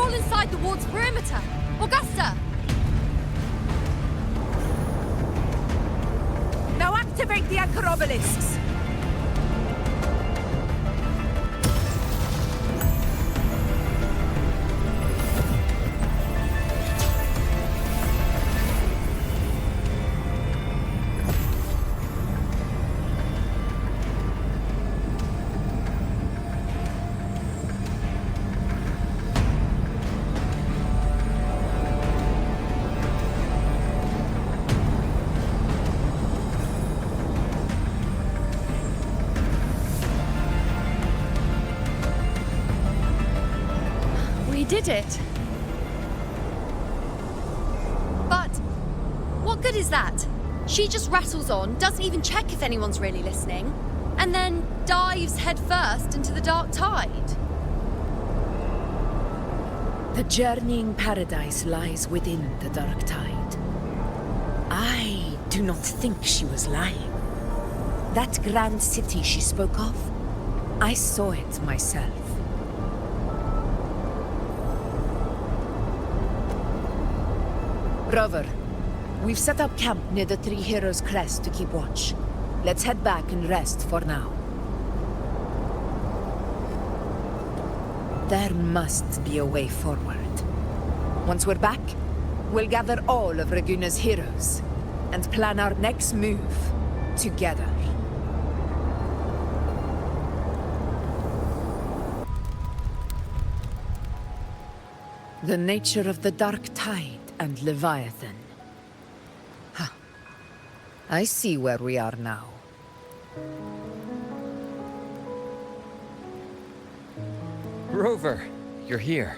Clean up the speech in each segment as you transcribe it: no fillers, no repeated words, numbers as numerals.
all inside the ward's perimeter. Augusta! Now activate the anchor obelisks! We did it. But what good is that? She just rattles on, doesn't even check if anyone's really listening, and then dives headfirst into the dark tide. The journeying paradise lies within the dark tide. I do not think she was lying. That grand city she spoke of, I saw it myself. Rover, we've set up camp near the Three Heroes Crest to keep watch. Let's head back and rest for now. There must be a way forward. Once we're back, we'll gather all of Raguna's heroes and plan our next move together. The nature of the dark tide and Leviathan. Huh. I see where we are now. Rover, you're here.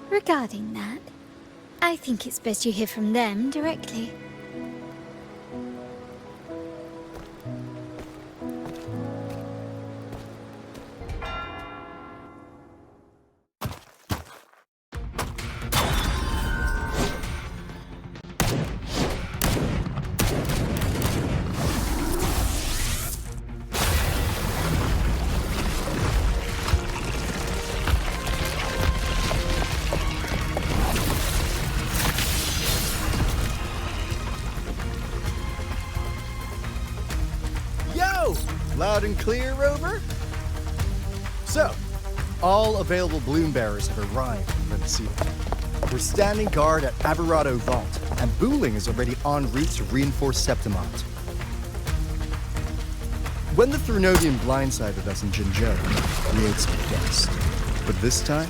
Regarding that, I think it's best you hear from them directly. Loud and clear, Rover? So, all available bloom bearers have arrived in Renacida. We're standing guard at Averado Vault, and Booling is already en route to reinforce Septimont. When the Threnodian blindsided us in Jinzhou, we ate some guessed. But this time,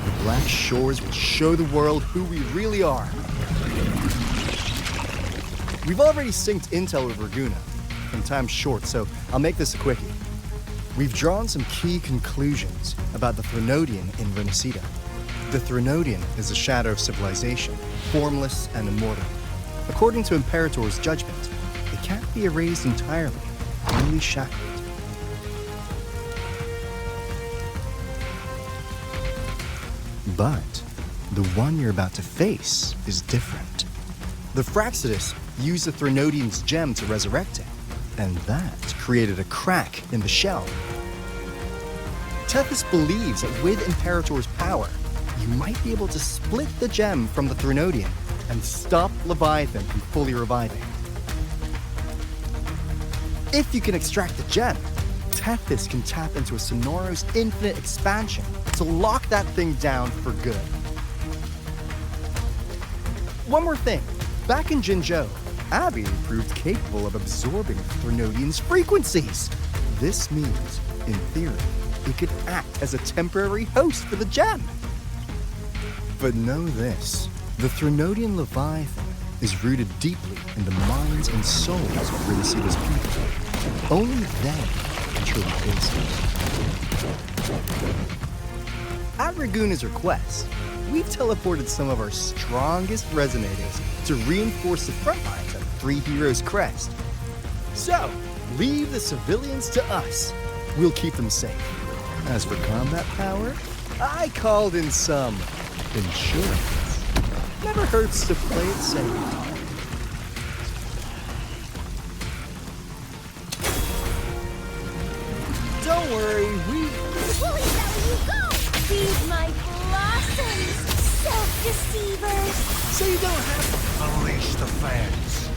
the Black Shores will show the world who we really are. We've already synced intel with Raguna, and time's short, so I'll make this a quickie. We've drawn some key conclusions about the Threnodian in Renacida. The Threnodian is a shadow of civilization, formless and immortal. According to Imperator's judgment, it can't be erased entirely, only shackled. But the one you're about to face is different. The Fraxidus used the Threnodian's gem to resurrect it, and that created a crack in the shell. Tethys believes that with Imperator's power, you might be able to split the gem from the Threnodian and stop Leviathan from fully reviving. If you can extract the gem, Tethys can tap into a Sonoro's infinite expansion to lock that thing down for good. One more thing. Back in Jinzhou, Abby proved capable of absorbing Threnodian's frequencies. This means, in theory, it could act as a temporary host for the gem. But know this, the Threnodian Leviathan is rooted deeply in the minds and souls of Renacida's people. Only then can truly face it. At Raguna's request, we've teleported some of our strongest resonators to reinforce the front lines at Three Heroes Crest. So, leave the civilians to us. We'll keep them safe. As for combat power, I called in some insurance. Never hurts to play it safe. Don't worry, Bully Valley, you go! Feed my blossoms, self-deceivers! so you don't have to. Unleash the fans.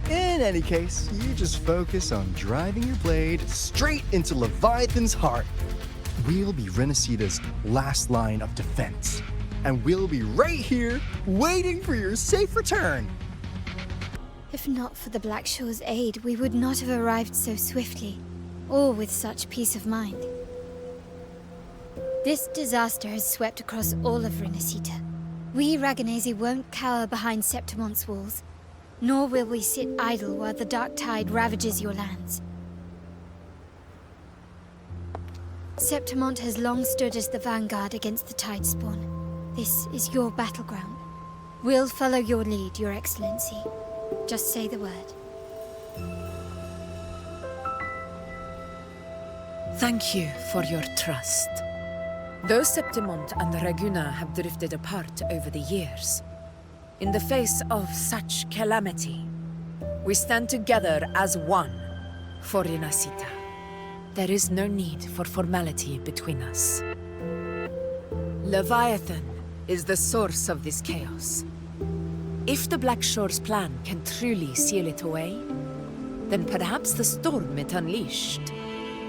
In any case, you just focus on driving your blade straight into Leviathan's heart. We'll be Renacita's last line of defense, and we'll be right here waiting for your safe return. If not for the Black Shore's aid, we would not have arrived so swiftly, or with such peace of mind. This disaster has swept across all of Renacita. We Raganazi won't cower behind Septimon's walls, nor will we sit idle while the dark tide ravages your lands. Septimont has long stood as the vanguard against the tide spawn. This is your battleground. We'll follow your lead, Your Excellency. Just say the word. Thank you for your trust. Though Septimont and Raguna have drifted apart over the years, in the face of such calamity, we stand together as one for Renacita. There is no need for formality between us. Leviathan is the source of this chaos. If the Black Shore's plan can truly seal it away, then perhaps the storm it unleashed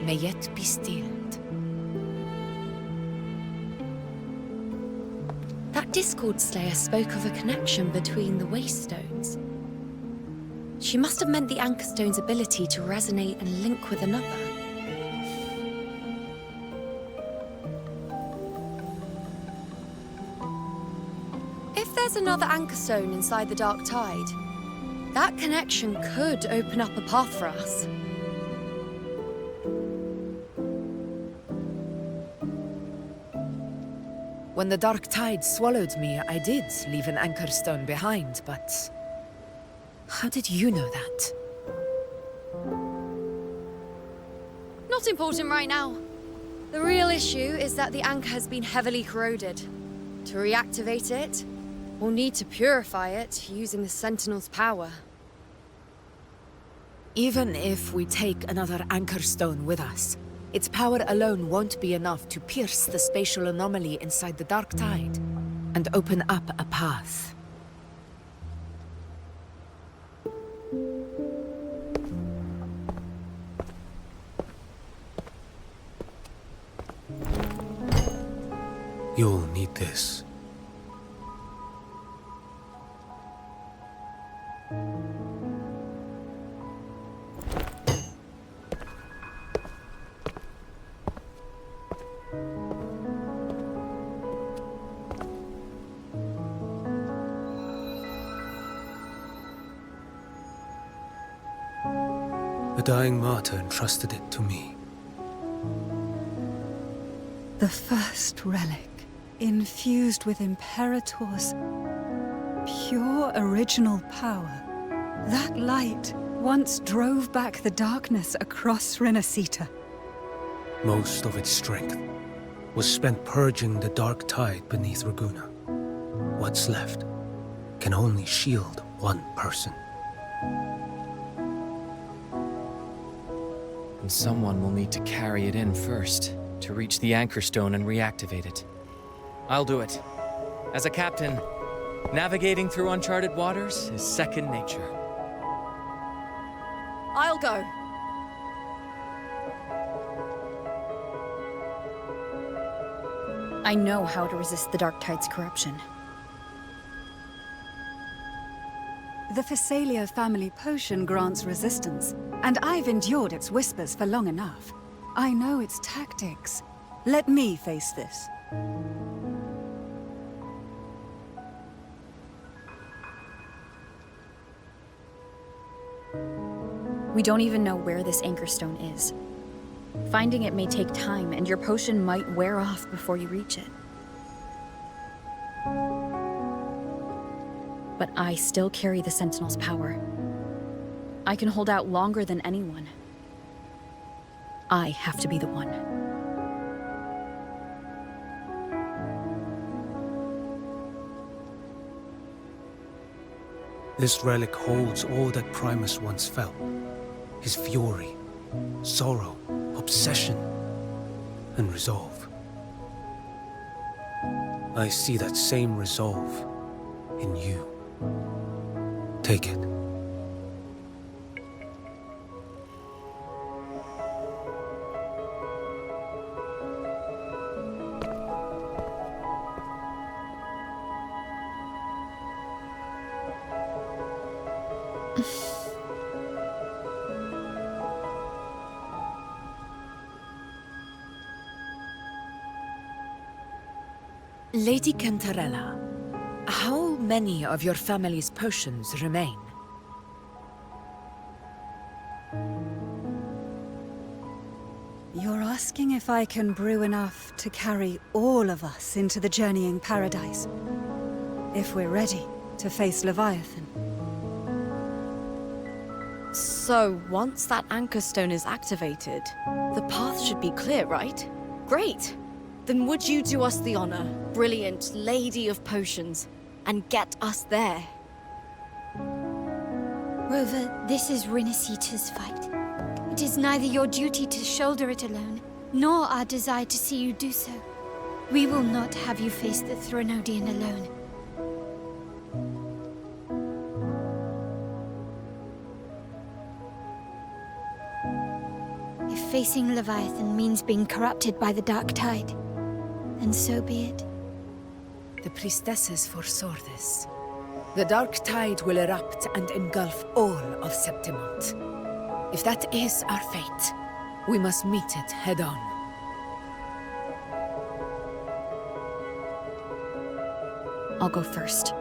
may yet be stilled. That Discord Slayer spoke of a connection between the Wastestones. She must have meant the Anchorstone's ability to resonate and link with another. If there's another Anchorstone inside the Dark Tide, that connection could open up a path for us. When the dark tide swallowed me, I did leave an Anchorstone behind, but... how did you know that? Not important right now. The real issue is that the anchor has been heavily corroded. To reactivate it, we'll need to purify it using the Sentinel's power. Even if we take another Anchorstone with us, its power alone won't be enough to pierce the spatial anomaly inside the dark tide and open up a path. You'll need this. A dying martyr entrusted it to me. The first relic, infused with Imperator's pure original power. That light once drove back the darkness across Renacita. Most of its strength was spent purging the dark tide beneath Raguna. What's left can only shield one person. And someone will need to carry it in first, to reach the Anchorstone and reactivate it. I'll do it. As a captain, navigating through uncharted waters is second nature. I'll go. I know how to resist the Dark Tide's corruption. The Physalia family potion grants resistance, and I've endured its whispers for long enough. I know its tactics. Let me face this. We don't even know where this Anchorstone is. Finding it may take time, and your potion might wear off before you reach it. But I still carry the Sentinel's power. I can hold out longer than anyone. I have to be the one. This relic holds all that Primus once felt. His fury, sorrow, obsession, and resolve. I see that same resolve in you. Take it. Lady Cantarella, how many of your family's potions remain? You're asking if I can brew enough to carry all of us into the journeying paradise. If we're ready to face Leviathan. So, once that anchor stone is activated, the path should be clear, right? Great! Then would you do us the honor, brilliant Lady of Potions, and get us there? Rover, this is Rinasita's fight. It is neither your duty to shoulder it alone, nor our desire to see you do so. We will not have you face the Threnodian alone. If facing Leviathan means being corrupted by the Dark Tide, then so be it. The priestesses foresaw this. The Dark Tide will erupt and engulf all of Septimont. If that is our fate, we must meet it head-on. I'll go first.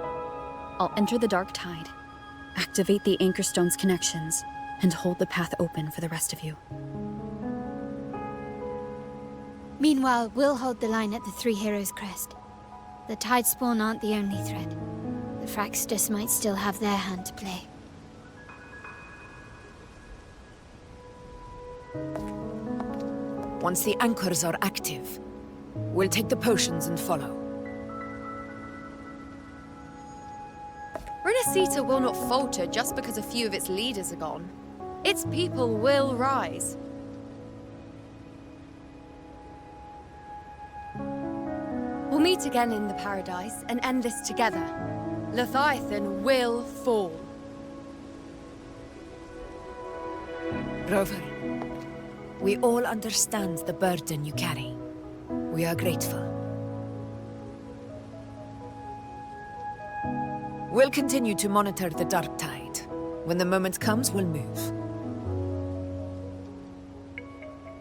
I'll enter the Dark Tide, activate the Anchor Stone's connections, and hold the path open for the rest of you. Meanwhile, we'll hold the line at the Three Heroes Crest. The Tidespawn aren't the only threat. The Fraxtus might still have their hand to play. Once the anchors are active, we'll take the potions and follow. Rinasita will not falter just because a few of its leaders are gone. Its people will rise. We'll meet again in the Paradise and end this together. Leviathan will fall. Rover, we all understand the burden you carry. We are grateful. We'll continue to monitor the Dark Tide. When the moment comes, we'll move.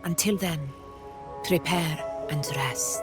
Until then, prepare and rest.